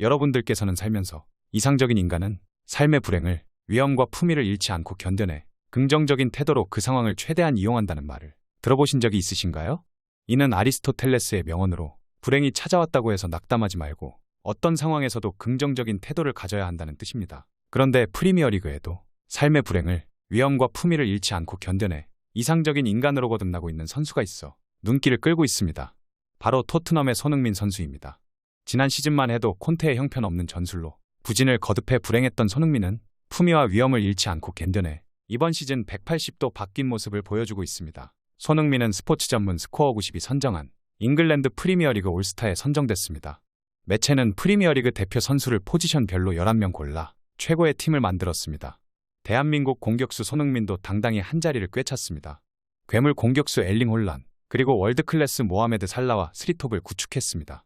여러분들께서는 살면서 이상적인 인간은 삶의 불행을, 위험과 품위를 잃지 않고 견뎌내 긍정적인 태도로 그 상황을 최대한 이용한다는 말을 들어보신 적이 있으신가요? 이는 아리스토텔레스의 명언으로 불행이 찾아왔다고 해서 낙담하지 말고 어떤 상황에서도 긍정적인 태도를 가져야 한다는 뜻입니다. 그런데 프리미어리그에도 삶의 불행을, 위험과 품위를 잃지 않고 견뎌내 이상적인 인간으로 거듭나고 있는 선수가 있어 눈길을 끌고 있습니다. 바로 토트넘의 손흥민 선수입니다. 지난 시즌만 해도 콘테의 형편없는 전술로 부진을 거듭해 불행했던 손흥민은 품위와 위험을 잃지 않고 견뎌내 이번 시즌 180도 바뀐 모습을 보여주고 있습니다. 손흥민은 스포츠 전문 스코어 90이 선정한 잉글랜드 프리미어리그 올스타에 선정됐습니다. 매체는 프리미어리그 대표 선수를 포지션별로 11명 골라 최고의 팀을 만들었습니다. 대한민국 공격수 손흥민도 당당히 한자리를 꿰찼습니다. 괴물 공격수 엘링 홀란, 그리고 월드클래스 모하메드 살라와 스리톱을 구축했습니다.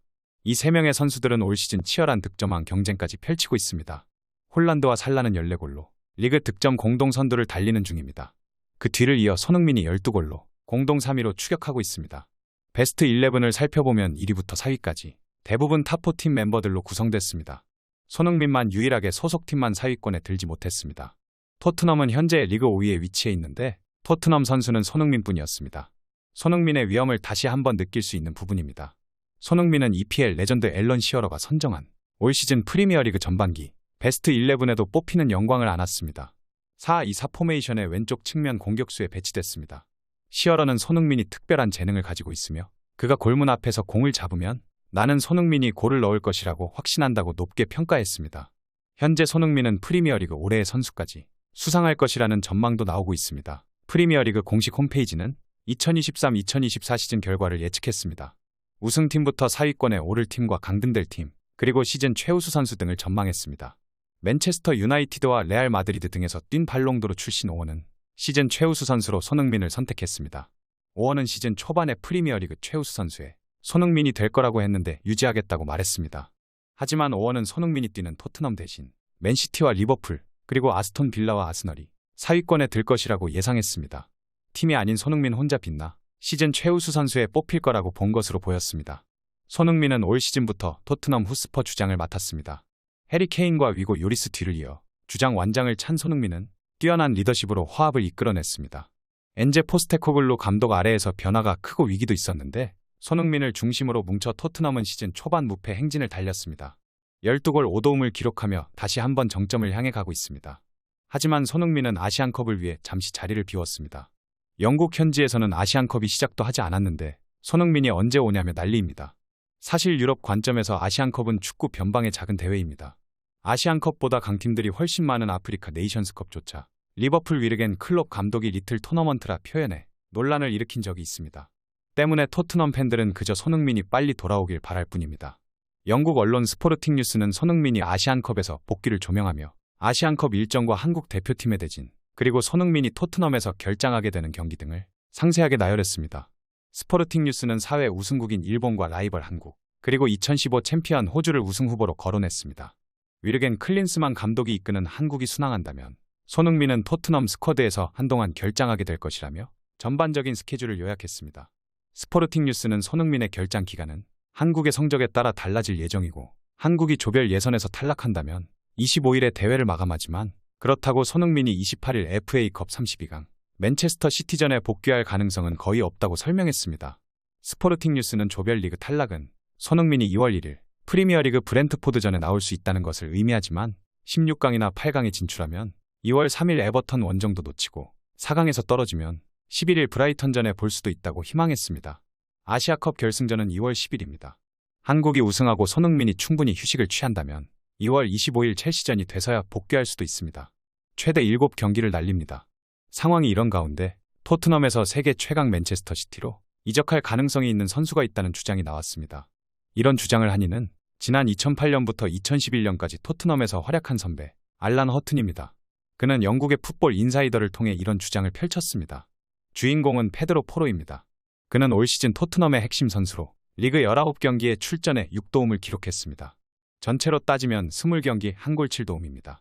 이 3명의 선수들은 올 시즌 치열한 득점왕 경쟁까지 펼치고 있습니다. 홀란드와 살라는 14골로 리그 득점 공동 선두를 달리는 중입니다. 그 뒤를 이어 손흥민이 12골로 공동 3위로 추격하고 있습니다. 베스트 11을 살펴보면 1위부터 4위까지 대부분 탑4팀 멤버들로 구성됐습니다. 손흥민만 유일하게 소속팀만 4위권에 들지 못했습니다. 토트넘은 현재 리그 5위에 위치해 있는데 토트넘 선수는 손흥민뿐이었습니다. 손흥민의 위험을 다시 한번 느낄 수 있는 부분입니다. 손흥민은 EPL 레전드 앨런 시어러가 선정한 올 시즌 프리미어리그 전반기 베스트 11에도 뽑히는 영광을 안았습니다. 4-2-4 포메이션의 왼쪽 측면 공격수에 배치됐습니다. 시어러는 손흥민이 특별한 재능을 가지고 있으며 그가 골문 앞에서 공을 잡으면 나는 손흥민이 골을 넣을 것이라고 확신한다고 높게 평가했습니다. 현재 손흥민은 프리미어리그 올해의 선수까지 수상할 것이라는 전망도 나오고 있습니다. 프리미어리그 공식 홈페이지는 2023-2024 시즌 결과를 예측했습니다. 우승팀부터 4위권에 오를 팀과 강등될 팀, 그리고 시즌 최우수 선수 등을 전망했습니다. 맨체스터 유나이티드와 레알 마드리드 등에서 뛴 발롱도르 출신 오원은 시즌 최우수 선수로 손흥민을 선택했습니다. 오원은 시즌 초반에 프리미어리그 최우수 선수에 손흥민이 될 거라고 했는데 유지하겠다고 말했습니다. 하지만 오원은 손흥민이 뛰는 토트넘 대신 맨시티와 리버풀, 그리고 아스톤 빌라와 아스널이 4위권에 들 것이라고 예상했습니다. 팀이 아닌 손흥민 혼자 빛나 시즌 최우수 선수에 뽑힐 거라고 본 것으로 보였습니다. 손흥민은 올 시즌부터 토트넘 후스퍼 주장을 맡았습니다. 해리 케인과 위고 요리스 뒤를 이어 주장 완장을 찬 손흥민은 뛰어난 리더십으로 화합을 이끌어냈습니다. 엔제 포스테코글루 감독 아래에서 변화가 크고 위기도 있었는데 손흥민을 중심으로 뭉쳐 토트넘은 시즌 초반 무패 행진을 달렸습니다. 12골 5도움을 기록하며 다시 한번 정점을 향해 가고 있습니다. 하지만 손흥민은 아시안컵을 위해 잠시 자리를 비웠습니다. 영국 현지에서는 아시안컵이 시작도 하지 않았는데 손흥민이 언제 오냐며 난리입니다. 사실 유럽 관점에서 아시안컵은 축구 변방의 작은 대회입니다. 아시안컵보다 강팀들이 훨씬 많은 아프리카 네이션스컵조차 리버풀 위르겐 클롭 감독이 리틀 토너먼트라 표현해 논란을 일으킨 적이 있습니다. 때문에 토트넘 팬들은 그저 손흥민이 빨리 돌아오길 바랄 뿐입니다. 영국 언론 스포르팅 뉴스는 손흥민이 아시안컵에서 복귀를 조명하며 아시안컵 일정과 한국 대표팀의 대진, 그리고 손흥민이 토트넘에서 결장하게 되는 경기 등을 상세하게 나열했습니다. 스포르팅 뉴스는 4회 우승국인 일본과 라이벌 한국, 그리고 2015 챔피언 호주를 우승 후보로 거론했습니다. 위르겐 클린스만 감독이 이끄는 한국이 순항한다면 손흥민은 토트넘 스쿼드에서 한동안 결장하게 될 것이라며 전반적인 스케줄을 요약했습니다. 스포르팅 뉴스는 손흥민의 결장 기간은 한국의 성적에 따라 달라질 예정이고 한국이 조별 예선에서 탈락한다면 25일에 대회를 마감하지만 그렇다고 손흥민이 28일 FA컵 32강 맨체스터 시티전에 복귀할 가능성은 거의 없다고 설명했습니다. 스포르팅 뉴스는 조별리그 탈락은 손흥민이 2월 1일 프리미어리그 브렌트포드전에 나올 수 있다는 것을 의미하지만 16강이나 8강에 진출하면 2월 3일 에버턴 원정도 놓치고 4강에서 떨어지면 11일 브라이턴전에 볼 수도 있다고 희망했습니다. 아시아컵 결승전은 2월 10일입니다. 한국이 우승하고 손흥민이 충분히 휴식을 취한다면 2월 25일 첼시전이 돼서야 복귀할 수도 있습니다. 최대 7경기를 날립니다. 상황이 이런 가운데 토트넘에서 세계 최강 맨체스터 시티로 이적할 가능성이 있는 선수가 있다는 주장이 나왔습니다. 이런 주장을 한 이는 지난 2008년부터 2011년까지 토트넘에서 활약한 선배 알란 허튼입니다. 그는 영국의 풋볼 인사이더를 통해 이런 주장을 펼쳤습니다. 주인공은 페드로 포로입니다. 그는 올 시즌 토트넘의 핵심 선수로 리그 19경기에 출전해 6도움을 기록했습니다. 전체로 따지면 20경기 1골 7도움입니다.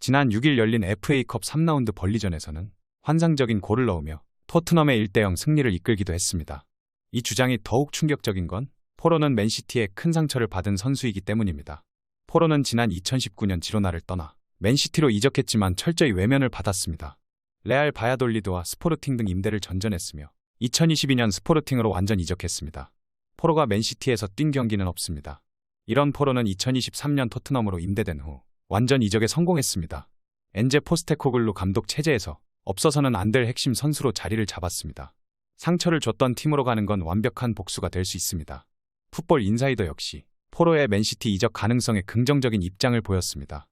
지난 6일 열린 FA컵 3라운드 벌리전에서는 환상적인 골을 넣으며 토트넘의 1대0 승리를 이끌기도 했습니다. 이 주장이 더욱 충격적인 건 포로는 맨시티에 큰 상처를 받은 선수이기 때문입니다. 포로는 지난 2019년 지로나를 떠나 맨시티로 이적했지만 철저히 외면을 받았습니다. 레알 바야돌리드와 스포르팅 등 임대를 전전했으며 2022년 스포르팅으로 완전 이적했습니다. 포로가 맨시티에서 뛴 경기는 없습니다. 이런 포로는 2023년 토트넘으로 임대된 후 완전 이적에 성공했습니다. 엔제 포스테코글루 감독 체제에서 없어서는 안 될 핵심 선수로 자리를 잡았습니다. 상처를 줬던 팀으로 가는 건 완벽한 복수가 될 수 있습니다. 풋볼 인사이더 역시 포로의 맨시티 이적 가능성에 긍정적인 입장을 보였습니다.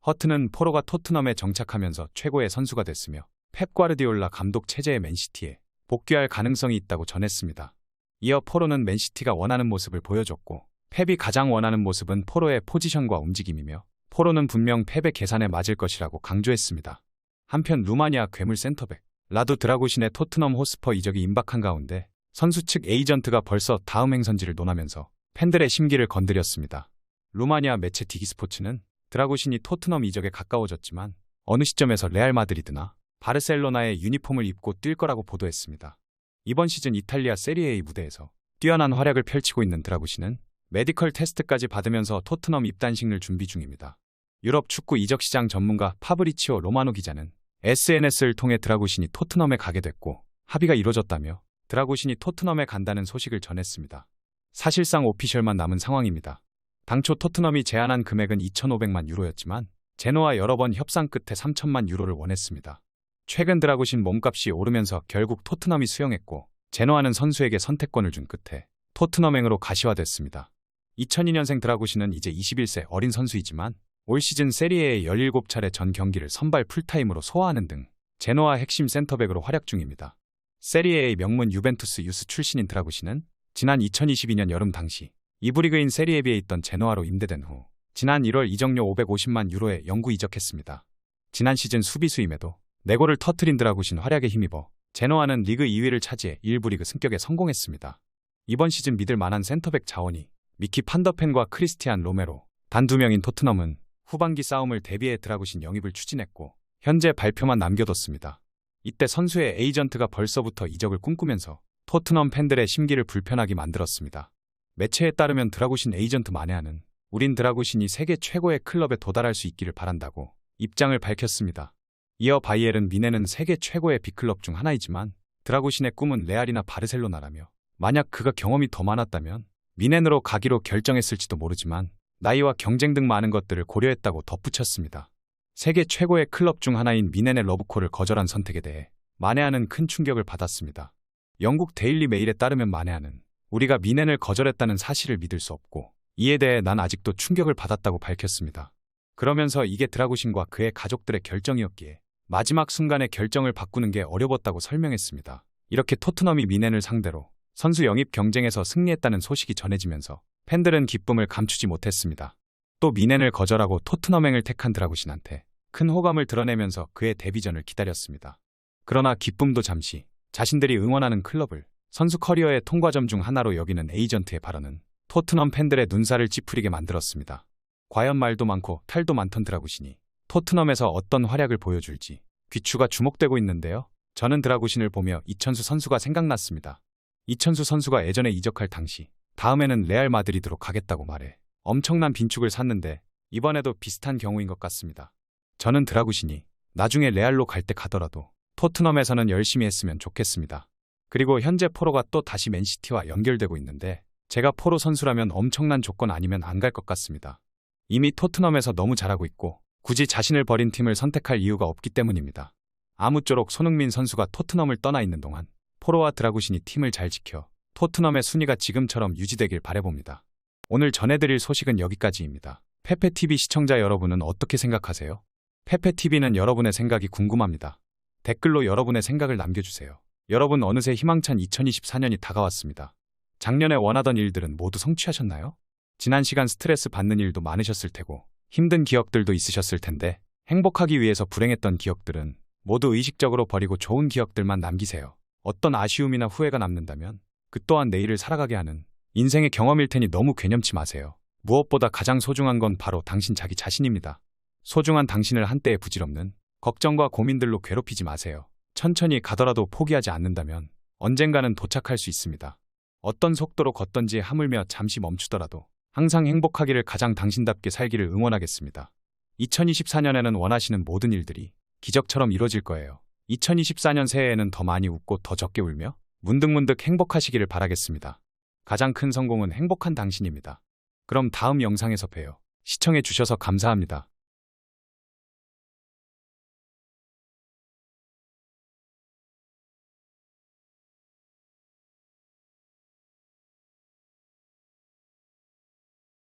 허트는 포로가 토트넘에 정착하면서 최고의 선수가 됐으며 펩 과르디올라 감독 체제의 맨시티에 복귀할 가능성이 있다고 전했습니다. 이어 포로는 맨시티가 원하는 모습을 보여줬고 펩이 가장 원하는 모습은 포로의 포지션과 움직임이며 포로는 분명 펩의 계산에 맞을 것이라고 강조했습니다. 한편 루마니아 괴물 센터백 라두 드라구신의 토트넘 호스퍼 이적이 임박한 가운데 선수 측 에이전트가 벌써 다음 행선지를 논하면서 팬들의 심기를 건드렸습니다. 루마니아 매체 디기스포츠는 드라구신이 토트넘 이적에 가까워졌지만 어느 시점에서 레알 마드리드나 바르셀로나의 유니폼을 입고 뛸 거라고 보도했습니다. 이번 시즌 이탈리아 세리에A 무대에서 뛰어난 활약을 펼치고 있는 드라구신은 메디컬 테스트까지 받으면서 토트넘 입단식을 준비 중입니다. 유럽 축구 이적 시장 전문가 파브리치오 로마노 기자는 SNS를 통해 드라구신이 토트넘에 가게 됐고 합의가 이뤄졌다며 드라구신이 토트넘에 간다는 소식을 전했습니다. 사실상 오피셜만 남은 상황입니다. 당초 토트넘이 제안한 금액은 2,500만 유로였지만 제노와 여러 번 협상 끝에 3,000만 유로를 원했습니다. 최근 드라구신 몸값이 오르면서 결국 토트넘이 수용했고 제노아는 선수에게 선택권을 준 끝에 토트넘행으로 가시화됐습니다. 2002년생 드라구신은 이제 21세 어린 선수이지만 올 시즌 세리에의 17차례 전 경기를 선발 풀타임으로 소화하는 등 제노아 핵심 센터백으로 활약 중입니다. 세리에의 명문 유벤투스 유스 출신인 드라구신은 지난 2022년 여름 당시 2부 리그인 세리에비에 있던 제노아로 임대된 후 지난 1월 이적료 550만 유로에 영구 이적했습니다. 지난 시즌 수비수임에도 4골을 터트린 드라구신 활약에 힘입어 제노아는 리그 2위를 차지해 1부 리그 승격에 성공했습니다. 이번 시즌 믿을 만한 센터백 자원이 미키 판더펜과 크리스티안 로메로 단 2명인 토트넘은 후반기 싸움을 대비해 드라구신 영입을 추진했고 현재 발표만 남겨뒀습니다. 이때 선수의 에이전트가 벌써부터 이적을 꿈꾸면서 토트넘 팬들의 심기를 불편하게 만들었습니다. 매체에 따르면 드라구신 에이전트 마네아는 우린 드라구신이 세계 최고의 클럽에 도달할 수 있기를 바란다고 입장을 밝혔습니다. 이어 바이에른 미네는 세계 최고의 빅클럽 중 하나이지만 드라구신의 꿈은 레알이나 바르셀로나라며 만약 그가 경험이 더 많았다면 미넨으로 가기로 결정했을지도 모르지만 나이와 경쟁 등 많은 것들을 고려했다고 덧붙였습니다. 세계 최고의 클럽 중 하나인 미넨의 러브콜을 거절한 선택에 대해 마네아는 큰 충격을 받았습니다. 영국 데일리 메일에 따르면 마네아는 우리가 미넨을 거절했다는 사실을 믿을 수 없고 이에 대해 난 아직도 충격을 받았다고 밝혔습니다. 그러면서 이게 드라구신과 그의 가족들의 결정이었기에 마지막 순간에 결정을 바꾸는 게 어려웠다고 설명했습니다. 이렇게 토트넘이 미넨을 상대로 선수 영입 경쟁에서 승리했다는 소식이 전해지면서 팬들은 기쁨을 감추지 못했습니다. 또 미넨을 거절하고 토트넘행을 택한 드라구신한테 큰 호감을 드러내면서 그의 데뷔전을 기다렸습니다. 그러나 기쁨도 잠시 자신들이 응원하는 클럽을 선수 커리어의 통과점 중 하나로 여기는 에이전트의 발언은 토트넘 팬들의 눈살을 찌푸리게 만들었습니다. 과연 말도 많고 탈도 많던 드라구신이 토트넘에서 어떤 활약을 보여줄지 귀추가 주목되고 있는데요. 저는 드라구신을 보며 이천수 선수가 생각났습니다. 이천수 선수가 예전에 이적할 당시 다음에는 레알 마드리드로 가겠다고 말해 엄청난 빈축을 샀는데 이번에도 비슷한 경우인 것 같습니다. 저는 드라구신이 나중에 레알로 갈 때 가더라도 토트넘에서는 열심히 했으면 좋겠습니다. 그리고 현재 포로가 또 다시 맨시티와 연결되고 있는데 제가 포로 선수라면 엄청난 조건 아니면 안 갈 것 같습니다. 이미 토트넘에서 너무 잘하고 있고 굳이 자신을 버린 팀을 선택할 이유가 없기 때문입니다. 아무쪼록 손흥민 선수가 토트넘을 떠나 있는 동안 포로와 드라구신이 팀을 잘 지켜 토트넘의 순위가 지금처럼 유지되길 바라봅니다. 오늘 전해드릴 소식은 여기까지입니다. 페페TV 시청자 여러분은 어떻게 생각하세요? 페페TV는 여러분의 생각이 궁금합니다. 댓글로 여러분의 생각을 남겨주세요. 여러분 어느새 희망찬 2024년이 다가왔습니다. 작년에 원하던 일들은 모두 성취하셨나요? 지난 시간 스트레스 받는 일도 많으셨을 테고 힘든 기억들도 있으셨을 텐데 행복하기 위해서 불행했던 기억들은 모두 의식적으로 버리고 좋은 기억들만 남기세요. 어떤 아쉬움이나 후회가 남는다면 그 또한 내일을 살아가게 하는 인생의 경험일 테니 너무 괴념치 마세요. 무엇보다 가장 소중한 건 바로 당신 자기 자신입니다. 소중한 당신을 한때의 부질없는 걱정과 고민들로 괴롭히지 마세요. 천천히 가더라도 포기하지 않는다면 언젠가는 도착할 수 있습니다. 어떤 속도로 걷던지 하물며 잠시 멈추더라도 항상 행복하기를, 가장 당신답게 살기를 응원하겠습니다. 2024년에는 원하시는 모든 일들이 기적처럼 이루어질 거예요. 2024년 새해에는 더 많이 웃고 더 적게 울며 문득문득 행복하시기를 바라겠습니다. 가장 큰 성공은 행복한 당신입니다. 그럼 다음 영상에서 봬요. 시청해 주셔서 감사합니다.